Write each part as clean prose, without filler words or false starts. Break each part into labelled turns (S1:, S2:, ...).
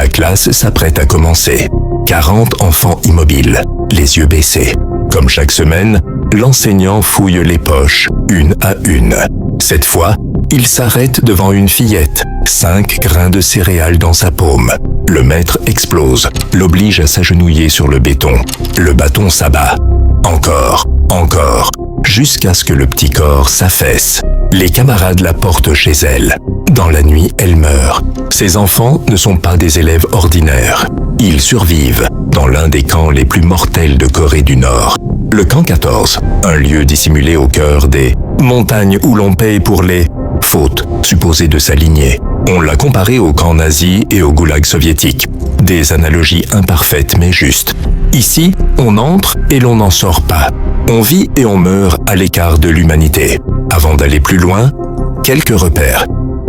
S1: La classe s'apprête à commencer. 40 enfants immobiles, les yeux baissés. Comme chaque semaine, l'enseignant fouille les poches, une à une. Cette fois, il s'arrête devant une fillette, 5 grains de céréales dans sa paume. Le maître explose, l'oblige à s'agenouiller sur le béton. Le bâton s'abat. Encore, jusqu'à ce que le petit corps s'affaisse. Les camarades la portent chez elle. Dans la nuit, elle meurt. Ces enfants ne sont pas des élèves ordinaires. Ils survivent dans l'un des camps les plus mortels de Corée du Nord. Le camp 14, un lieu dissimulé au cœur des montagnes où l'on paye pour les fautes supposées de sa lignée. On l'a comparé au camp nazi et au goulag soviétique. Des analogies imparfaites mais justes. Ici, on entre et l'on n'en sort pas. On vit et on meurt à l'écart de l'humanité. Avant d'aller plus loin, quelques repères.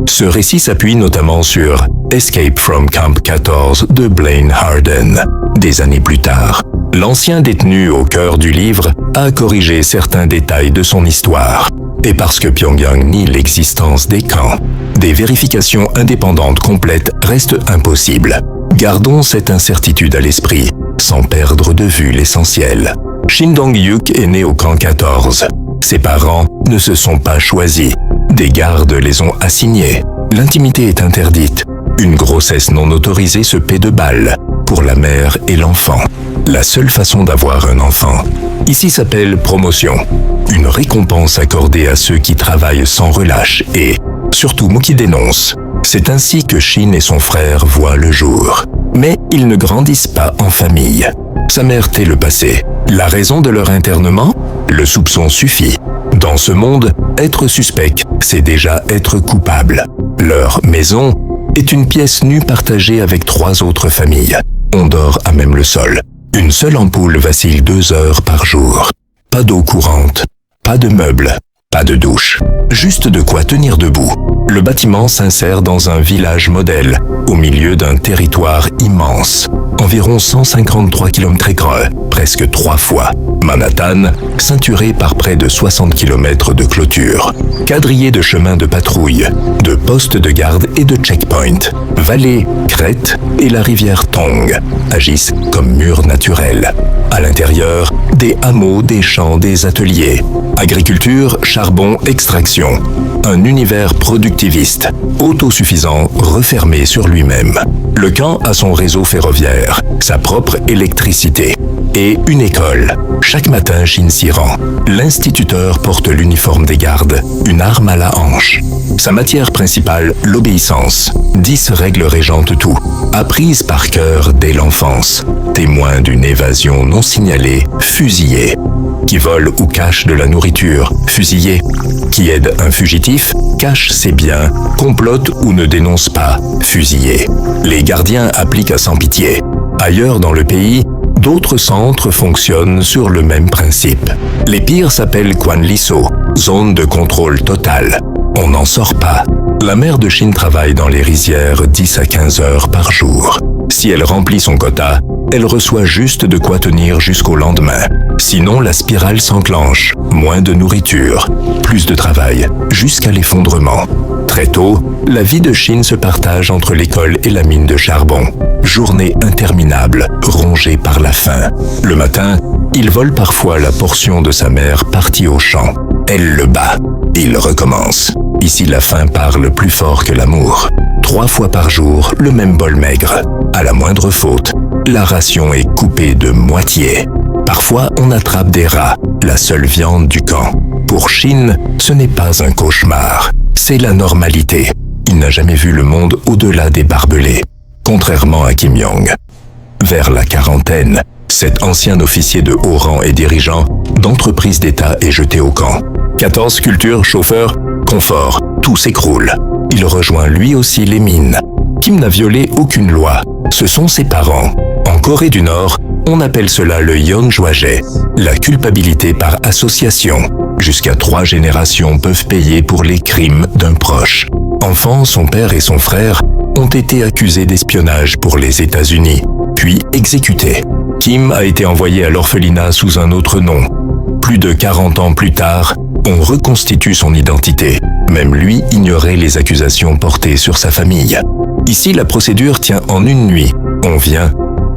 S1: Ce récit s'appuie notamment sur Escape from Camp 14 de Blaine Harden. Des années plus tard, l'ancien détenu au cœur du livre a corrigé certains détails de son histoire. Et parce que Pyongyang nie l'existence des camps, des vérifications indépendantes complètes restent impossibles. Gardons cette incertitude à l'esprit, sans perdre de vue l'essentiel. Shin Dong-hyuk est né au camp 14. Ses parents ne se sont pas choisis. Des gardes les ont assignés. L'intimité est interdite. Une grossesse non autorisée se paie de balles pour la mère et l'enfant. La seule façon d'avoir un enfant ici s'appelle promotion. Une récompense accordée à ceux qui travaillent sans relâche et, surtout, qui dénoncent. C'est ainsi que Shin et son frère voient le jour. Mais ils ne grandissent pas en famille. Sa mère tait le passé. La raison de leur internement ? Le soupçon suffit. Dans ce monde, être suspect, c'est déjà être coupable. Leur maison est une pièce nue partagée avec 3 autres familles. On dort à même le sol. Une seule ampoule vacille 2 heures par jour. Pas d'eau courante, pas de meubles, pas de douche. Juste de quoi tenir debout. Le bâtiment s'insère dans un village modèle, au milieu d'un territoire immense. Environ 153 km², presque 3 fois. Manhattan, ceinturé par près de 60 km de clôture. Quadrillé de chemins de patrouille, de postes de garde et de checkpoints. Vallée, crête et la rivière Tong agissent comme murs naturels. À l'intérieur, des hameaux, des champs, des ateliers. Agriculture, charbon, extraction. Un univers productiviste, autosuffisant, refermé sur lui-même. Le camp a son réseau ferroviaire, sa propre électricité et une école. Chaque matin, Shin s'y rend. L'instituteur porte l'uniforme des gardes, une arme à la hanche. Sa matière principale, l'obéissance. 10 règles régentent tout, apprises par cœur dès l'enfance. Témoin d'une évasion non signalée, fusillé. Qui vole ou cache de la nourriture, fusillé. Qui aide un fugitif, cache ses biens, complote ou ne dénonce pas, fusillé. Les gardiens appliquent à sans pitié. Ailleurs dans le pays, d'autres centres fonctionnent sur le même principe. Les pires s'appellent Kwanliso, zone de contrôle total. On n'en sort pas. La mère de Shin travaille dans les rizières 10 à 15 heures par jour. Si elle remplit son quota, elle reçoit juste de quoi tenir jusqu'au lendemain. Sinon, la spirale s'enclenche. Moins de nourriture, plus de travail, jusqu'à l'effondrement. Très tôt, la vie de Shin se partage entre l'école et la mine de charbon. Journée interminable, rongée par la faim. Le matin, il vole parfois la portion de sa mère partie au champ. Elle le bat. Il recommence. Ici, la faim parle plus fort que l'amour. 3 fois par jour, le même bol maigre. À la moindre faute, la ration est coupée de moitié. Parfois, on attrape des rats, la seule viande du camp. Pour Shin, ce n'est pas un cauchemar. C'est la normalité. Il n'a jamais vu le monde au-delà des barbelés, contrairement à Kim Jong. Vers la quarantaine, cet ancien officier de haut rang et dirigeant d'entreprise d'État est jeté au camp. 14 cultures, chauffeur, confort, tout s'écroule. Il rejoint lui aussi les mines. Kim n'a violé aucune loi. Ce sont ses parents. En Corée du Nord, on appelle cela le yeonjwaje, la culpabilité par association. Jusqu'à 3 générations peuvent payer pour les crimes d'un proche. Enfant, son père et son frère ont été accusés d'espionnage pour les États-Unis, puis exécutés. Kim a été envoyé à l'orphelinat sous un autre nom. Plus de 40 ans plus tard, On reconstitue son identité. Même lui ignorait les accusations portées sur sa famille. Ici, la procédure tient en une nuit. On vient,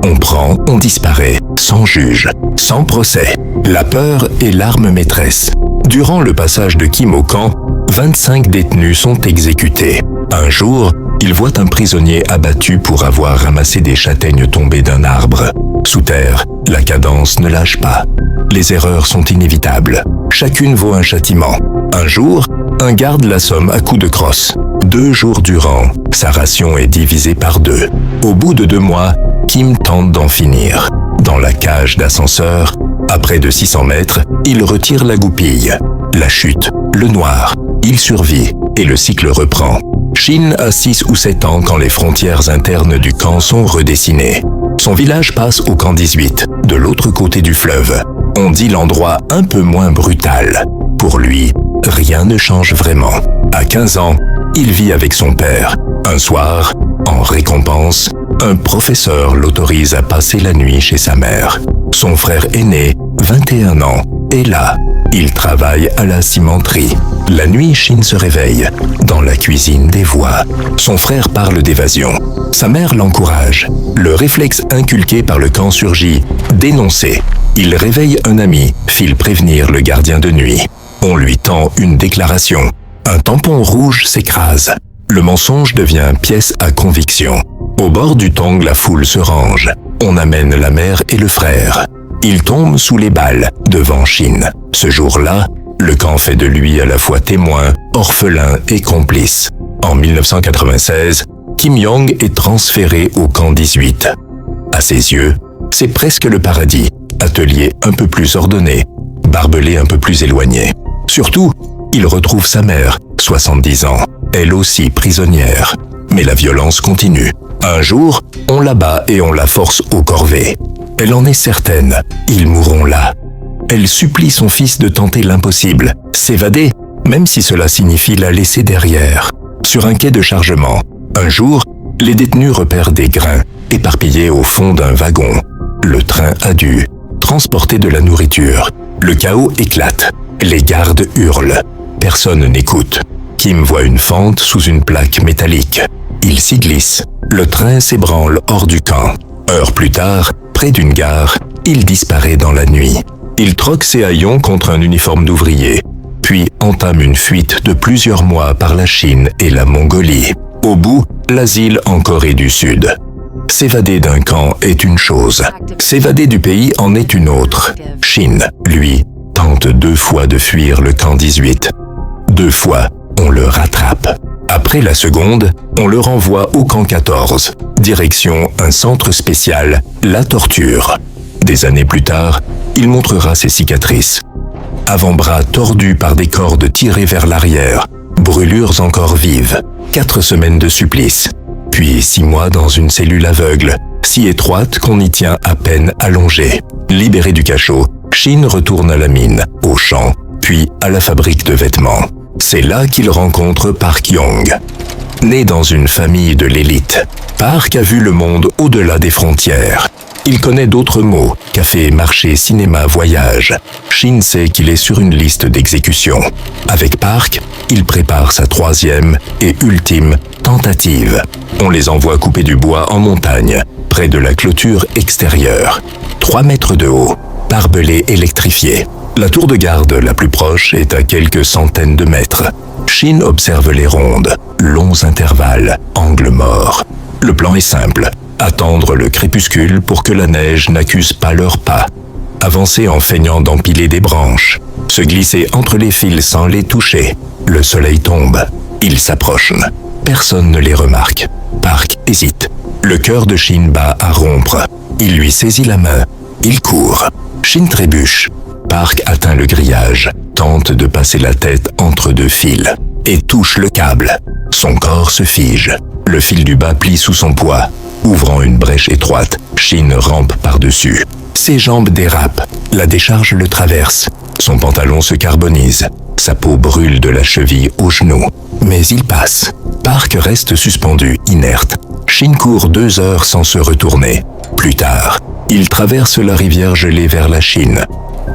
S1: on prend, on disparaît, sans juge, sans procès. La peur est l'arme maîtresse. Durant le passage de Kim au camp, 25 détenus sont exécutés. Un jour, il voit un prisonnier abattu pour avoir ramassé des châtaignes tombées d'un arbre. Sous terre, la cadence ne lâche pas. Les erreurs sont inévitables. Chacune vaut un châtiment. Un jour, un garde l'assomme à coups de crosse. 2 jours durant, sa ration est divisée par 2. Au bout de 2 mois, Kim tente d'en finir. Dans la cage d'ascenseur, à près de 600 mètres, il retire la goupille. La chute, le noir, il survit et le cycle reprend. Shin a 6 ou 7 ans quand les frontières internes du camp sont redessinées. Son village passe au camp 18, de l'autre côté du fleuve. On dit l'endroit un peu moins brutal. Pour lui, rien ne change vraiment. À 15 ans, il vit avec son père. Un soir, en récompense, un professeur l'autorise à passer la nuit chez sa mère. Son frère aîné, 21 ans, est là. Il travaille à la cimenterie. La nuit, Shin se réveille. Dans la cuisine des voix. Son frère parle d'évasion. Sa mère l'encourage. Le réflexe inculqué par le camp surgit. Dénoncer. Il réveille un ami, file prévenir le gardien de nuit. On lui tend une déclaration. Un tampon rouge s'écrase. Le mensonge devient pièce à conviction. Au bord du Tong, la foule se range. On amène la mère et le frère. Il tombe sous les balles, devant Shin. Ce jour-là, le camp fait de lui à la fois témoin, orphelin et complice. En 1996, Kim Yong est transféré au camp 18. À ses yeux, c'est presque le paradis. Atelier un peu plus ordonné, barbelé un peu plus éloigné. Surtout, il retrouve sa mère, 70 ans, elle aussi prisonnière. Mais la violence continue. Un jour, on la bat et on la force au corvée. Elle en est certaine, ils mourront là. Elle supplie son fils de tenter l'impossible, s'évader, même si cela signifie la laisser derrière. Sur un quai de chargement, un jour, les détenus repèrent des grains, éparpillés au fond d'un wagon. Le train a dû transporter de la nourriture. Le chaos éclate. Les gardes hurlent. Personne n'écoute. Kim voit une fente sous une plaque métallique. Il s'y glisse. Le train s'ébranle hors du camp. Heures plus tard, près d'une gare, il disparaît dans la nuit. Il troque ses haillons contre un uniforme d'ouvrier, puis entame une fuite de plusieurs mois par la Chine et la Mongolie. Au bout, l'asile en Corée du Sud. S'évader d'un camp est une chose. S'évader du pays en est une autre. Shin, lui, tente 2 fois de fuir le camp 18. 2 fois, on le rattrape. Après la seconde, on le renvoie au camp 14. Direction un centre spécial, la torture. Des années plus tard, il montrera ses cicatrices. Avant-bras tordus par des cordes tirées vers l'arrière, brûlures encore vives, 4 semaines de supplice. Puis 6 mois dans une cellule aveugle, si étroite qu'on y tient à peine allongé. Libéré du cachot, Shin retourne à la mine, au champ, puis à la fabrique de vêtements. C'est là qu'il rencontre Park Yong. Né dans une famille de l'élite, Park a vu le monde au-delà des frontières. Il connaît d'autres mots, café, marché, cinéma, voyage. Shin sait qu'il est sur une liste d'exécution. Avec Park, il prépare sa 3e et ultime tentative. On les envoie couper du bois en montagne, près de la clôture extérieure. 3 mètres de haut, barbelé électrifié. La tour de garde la plus proche est à quelques centaines de mètres. Shin observe les rondes, longs intervalles, angles morts. Le plan est simple. Attendre le crépuscule pour que la neige n'accuse pas leurs pas. Avancer en feignant d'empiler des branches. Se glisser entre les fils sans les toucher. Le soleil tombe. Ils s'approchent. Personne ne les remarque. Park hésite. Le cœur de Shin bat à rompre. Il lui saisit la main. Il court. Shin trébuche. Park atteint le grillage, tente de passer la tête entre 2 fils et touche le câble. Son corps se fige. Le fil du bas plie sous son poids. Ouvrant une brèche étroite, Shin rampe par-dessus. Ses jambes dérapent. La décharge le traverse. Son pantalon se carbonise. Sa peau brûle de la cheville au genou. Mais il passe. Park reste suspendu, inerte. Shin court 2 heures sans se retourner. Plus tard, il traverse la rivière gelée vers la Chine.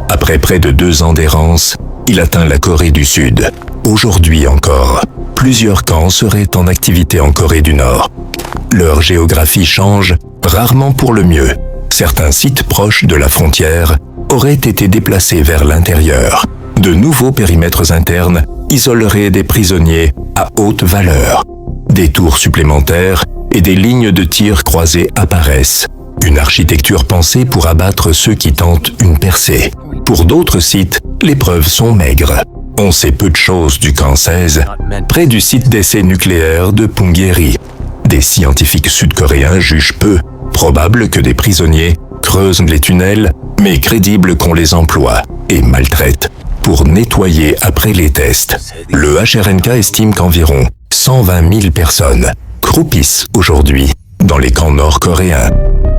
S1: Après près de 2 ans d'errance, il atteint la Corée du Sud. Aujourd'hui encore, plusieurs camps seraient en activité en Corée du Nord. Leur géographie change, rarement pour le mieux. Certains sites proches de la frontière auraient été déplacés vers l'intérieur. De nouveaux périmètres internes isoleraient des prisonniers à haute valeur. Des tours supplémentaires et des lignes de tir croisées apparaissent. Une architecture pensée pour abattre ceux qui tentent une percée. Pour d'autres sites, les preuves sont maigres. On sait peu de choses du camp 16, près du site d'essai nucléaire de Punggye-ri. Des scientifiques sud-coréens jugent peu probable que des prisonniers creusent les tunnels, mais crédible qu'on les emploie et maltraite pour nettoyer après les tests. Le HRNK estime qu'environ 120 000 personnes croupissent aujourd'hui dans les camps nord-coréens.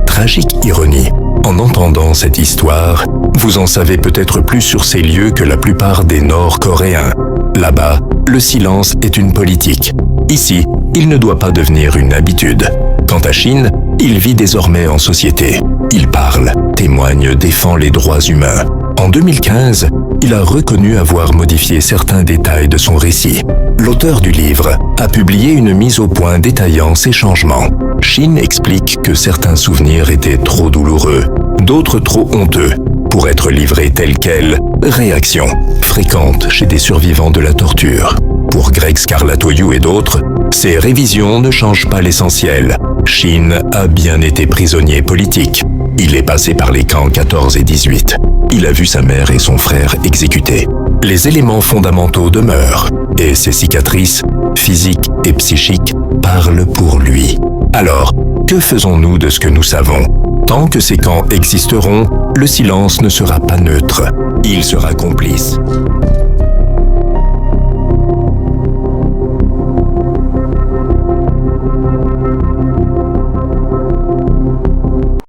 S1: Tragique ironie. En entendant cette histoire, vous en savez peut-être plus sur ces lieux que la plupart des Nord-Coréens. Là-bas, le silence est une politique. Ici, il ne doit pas devenir une habitude. Quant à Shin, il vit désormais en société. Il parle, témoigne, défend les droits humains. En 2015, il a reconnu avoir modifié certains détails de son récit. L'auteur du livre a publié une mise au point détaillant ces changements. Shin explique que certains souvenirs étaient trop douloureux, d'autres trop honteux, pour être livrés tels quels. Réaction fréquente chez des survivants de la torture. Pour Greg Scarlatoiu et d'autres, ces révisions ne changent pas l'essentiel. Shin a bien été prisonnier politique. Il est passé par les camps 14 et 18. Il a vu sa mère et son frère exécutés. Les éléments fondamentaux demeurent, et ses cicatrices, physiques et psychiques, parlent pour lui. Alors, que faisons-nous de ce que nous savons? Tant que ces camps existeront, le silence ne sera pas neutre. Il sera complice.